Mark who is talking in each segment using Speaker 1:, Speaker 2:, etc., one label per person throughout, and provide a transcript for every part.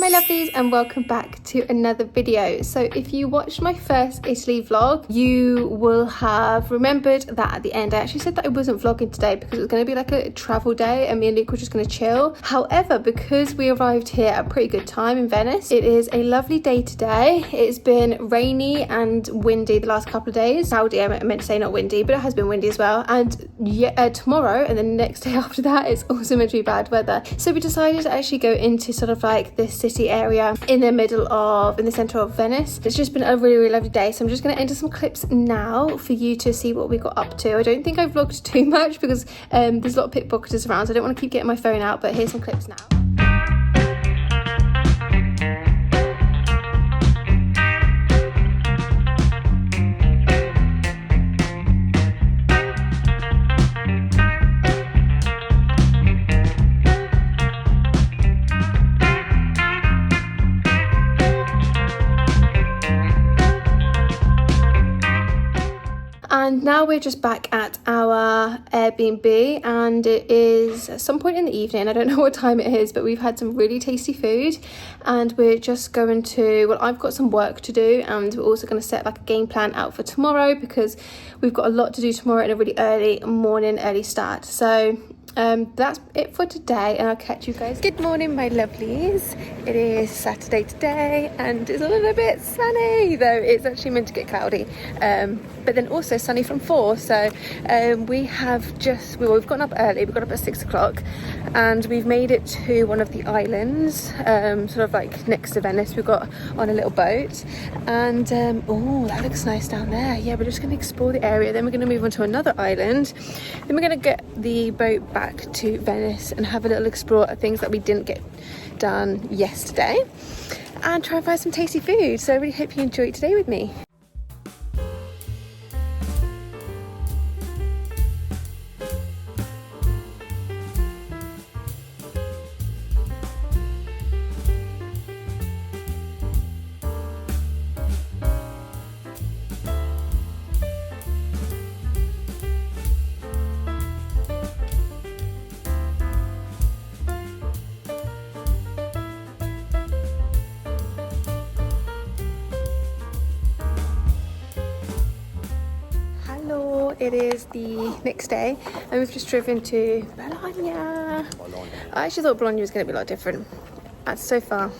Speaker 1: my lovelies, and welcome back to another video. So if you watched my first Italy vlog, you will have remembered that at the end I actually said that I wasn't vlogging today because it was going to be like a travel day and me and Luke were just going to chill. However, because we arrived here at a pretty good time in Venice, it is a lovely day today. It's been rainy and windy the last couple of days. Cloudy, I meant to say, not windy, but it has been windy as well. And tomorrow and the next day after that, it's also meant to be bad weather. So we decided to actually go into sort of like this city area in the center of Venice. It's just been a really lovely day, so I'm just going to enter some clips now for you to see what we got up to. I don't think I've vlogged too much because there's a lot of pickpocketers around, so I don't want to keep getting my phone out, but here's some clips now. And now we're just back at our Airbnb, and it is at some point in the evening. I don't know what time it is, but we've had some really tasty food and we're just going to, well, I've got some work to do, and we're also going to set like a game plan out for tomorrow because we've got a lot to do tomorrow in a really early start. So that's it for today, and I'll catch you guys. Good morning, my lovelies. It is Saturday today and it's a little bit sunny, though it's actually meant to get cloudy, but then also sunny from 4. So we've gotten up early. We got up at 6 o'clock and we've made it to one of the islands, sort of like next to Venice. We got on a little boat, and oh, that looks nice down there. Yeah, we're just going to explore the area, then we're going to move on to another island, then we're going to get the boat back to Venice and have a little explore at things that we didn't get done yesterday, and try and find some tasty food. So I really hope you enjoy it today with me. It is the next day and we've just driven to Bologna. I actually thought Bologna was going to be a lot different. So far,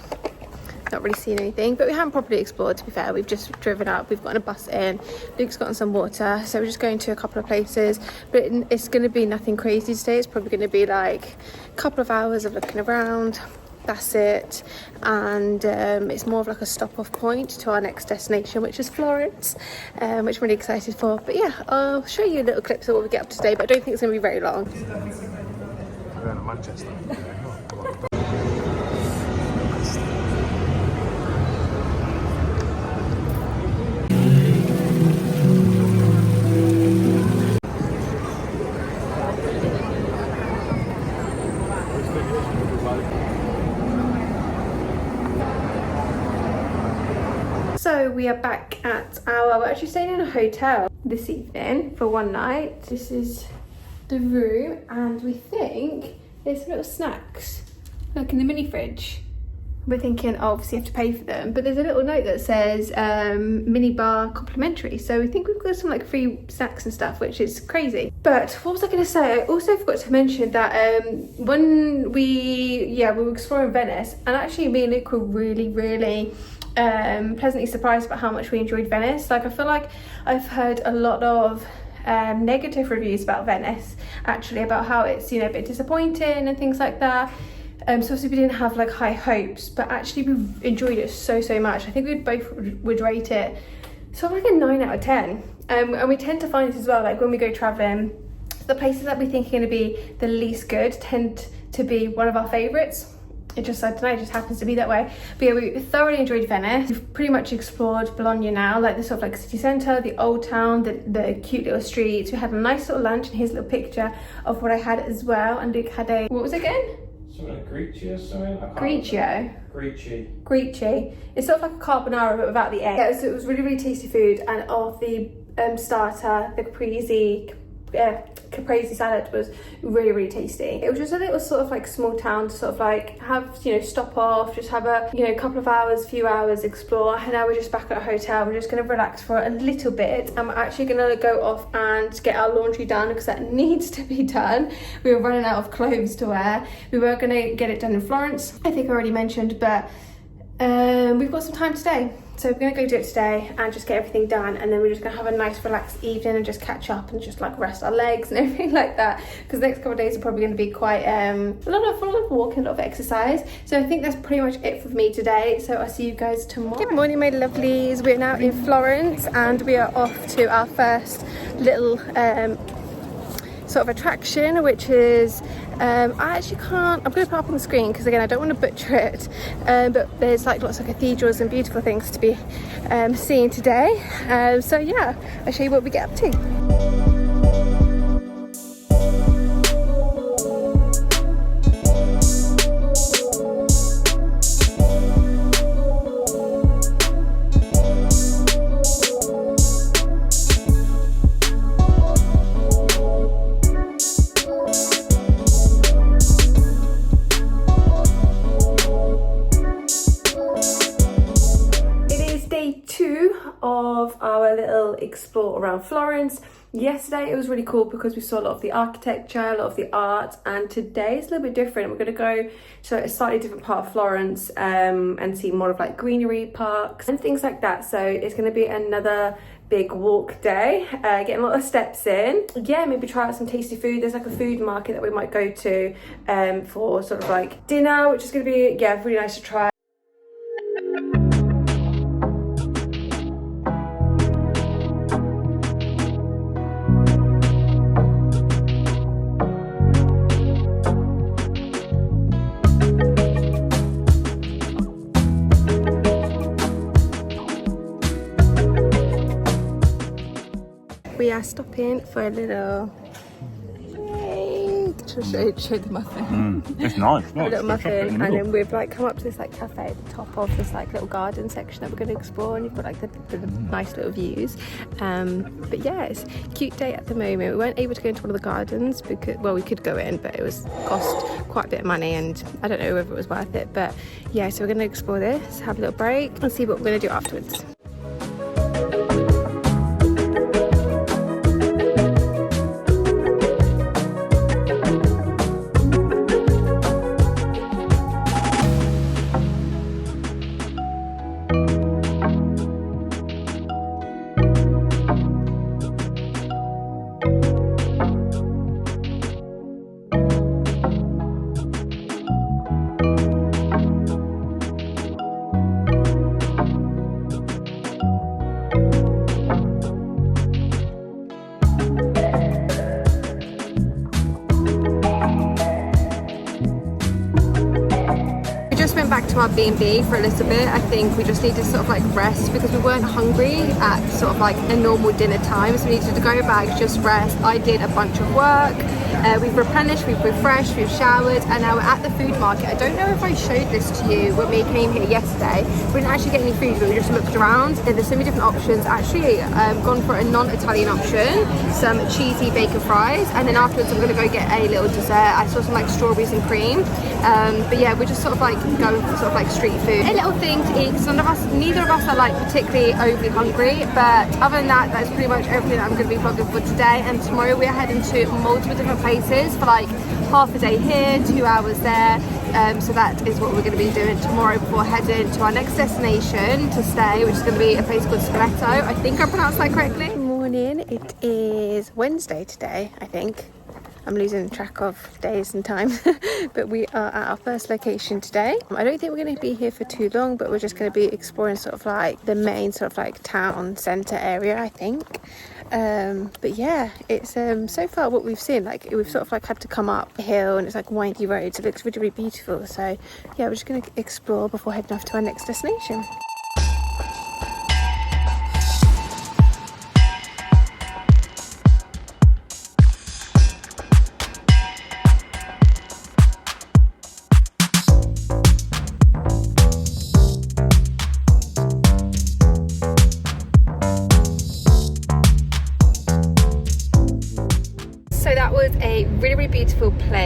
Speaker 1: not really seen anything, but we haven't properly explored, to be fair. We've just driven up, we've gotten a bus in, Luke's gotten some water, so we're just going to a couple of places, but it's going to be nothing crazy today. It's probably going to be like a couple of hours of looking around. That's it, and it's more of like a stop-off point to our next destination, which is Florence, which I'm really excited for. But yeah, I'll show you little clips of what we get up to today, but I don't think it's going to be very long.
Speaker 2: We're going to Manchester.
Speaker 1: So we are back at we're actually staying in a hotel this evening for one night. This is the room, and we think there's some little snacks like in the mini fridge. We're thinking, oh, obviously you have to pay for them, but there's a little note that says mini bar complimentary. So we think we've got some like free snacks and stuff, which is crazy. But what was I going to say? I also forgot to mention that when we were exploring Venice, and actually me and Luke were really pleasantly surprised about how much we enjoyed Venice. Like, I feel like I've heard a lot of negative reviews about Venice, actually, about how it's, a bit disappointing and things like that. So obviously we didn't have like high hopes, but actually we enjoyed it so much. I think we both would rate it sort of like a 9 out of 10. And we tend to find this as well, like when we go traveling, the places that we think are going to be the least good tend to be one of our favorites. It just, I don't know, it just happens to be that way. But yeah, we thoroughly enjoyed Venice. We've pretty much explored Bologna now, like the sort of like city centre, the old town, the cute little streets. We had a nice little lunch, and here's a little picture of what I had as well. And Luke had what was it again?
Speaker 2: Something like Gricci or something?
Speaker 1: Gricci. It's sort of like a carbonara, but without the egg. Yeah, so it was really tasty food. And of the starter, the caprese caprese salad was really, really tasty. It was just a little sort of like small town to sort of like have, you know, stop off, just have a, you know, couple of hours, few hours, explore. And now we're just back at a hotel. We're just going to relax for a little bit. I'm actually going to go off and get our laundry done because that needs to be done. We were running out of clothes to wear. We were going to get it done in Florence, I think I already mentioned, but we've got some time today. So we're going to go do it today and just get everything done, and then we're just going to have a nice relaxed evening and just catch up and just like rest our legs and everything like that, because the next couple of days are probably going to be quite a lot of walking, a lot of exercise. So I think that's pretty much it for me today, so I'll see you guys tomorrow. Good morning, my lovelies. We're now in Florence and we are off to our first little sort of attraction, which is I'm going to put up on the screen because again I don't want to butcher it, but there's like lots of cathedrals and beautiful things to be seeing today, so yeah, I'll show you what we get up to. Of our little explore around Florence. Yesterday it was really cool because we saw a lot of the architecture, a lot of the art, and today it's a little bit different. We're going to go to a slightly different part of Florence and see more of like greenery, parks and things like that. So it's going to be another big walk day, getting a lot of steps in. Yeah, maybe try out some tasty food. There's like a food market that we might go to for sort of like dinner, which is going to be, yeah, really nice to try. We are stopping for a little drink. Show the muffin.
Speaker 2: It's nice.
Speaker 1: A little muffin, and then we've like come up to this like cafe at the top of this like little garden section that we're going to explore, and you've got like the nice little views. But yeah, it's a cute day at the moment. We weren't able to go into one of the gardens because, well, we could go in, but it was cost quite a bit of money, and I don't know whether it was worth it. But yeah, so we're going to explore this, have a little break, and see what we're going to do afterwards. Back to our B&B for a little bit. I think we just needed to sort of like rest because we weren't hungry at sort of like a normal dinner time, so we needed to go back, just rest. I did a bunch of work. We've replenished, we've refreshed, we've showered, and now we're at the food market. I don't know if I showed this to you when we came here yesterday. We didn't actually get any food, but we just looked around, and there's so many different options. Actually gone for a non-Italian option, some cheesy bacon fries, and then afterwards I'm going to go get a little dessert. I saw some like strawberries and cream, but yeah, we're just sort of like going for sort of like street food, a little thing to eat, because neither of us are like particularly overly hungry. But other than that, that's pretty much everything that I'm going to be vlogging for today. And tomorrow we are heading to multiple different places for like half a day here, 2 hours there. So that is what we're going to be doing tomorrow before heading to our next destination to stay, which is going to be a place called Spoleto. I think I pronounced that correctly. Good morning. It is Wednesday today, I think. I'm losing track of days and time. But we are at our first location today. I don't think we're going to be here for too long, but we're just going to be exploring sort of like the main sort of like town centre area, I think. But yeah, it's so far what we've seen, like we've sort of like had to come up a hill and it's like windy roads. It looks really, really beautiful. So yeah, we're just going to explore before heading off to our next destination.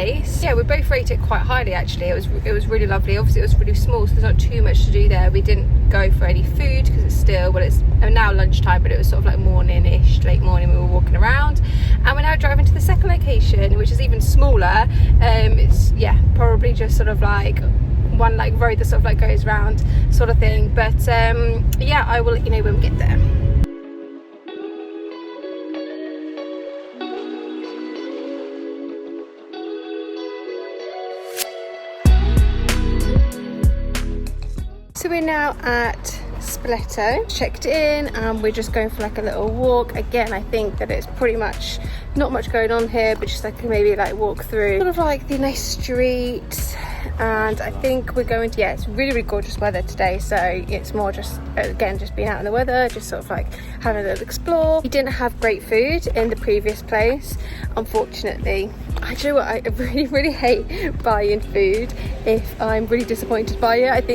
Speaker 1: place. Yeah, we both rate it quite highly actually. It was really lovely. Obviously it was really small, so there's not too much to do there. We didn't go for any food because it's still, well, it's now lunchtime, but it was sort of like morning-ish, late morning. We were walking around, and we're now driving to the second location, which is even smaller. It's, yeah, probably just sort of like one like road that sort of like goes round sort of thing. But yeah, I will let you know when we get there. So we're now at Spoleto, checked in, and we're just going for like a little walk. Again, I think that it's pretty much not much going on here, but just like maybe like walk through sort of like the nice streets. And I think we're going to, yeah, it's really, really gorgeous weather today, so it's more just, again, just being out in the weather, just sort of like having a little explore. We didn't have great food in the previous place, unfortunately. I do know what, I really, really hate buying food if I'm really disappointed by it. I think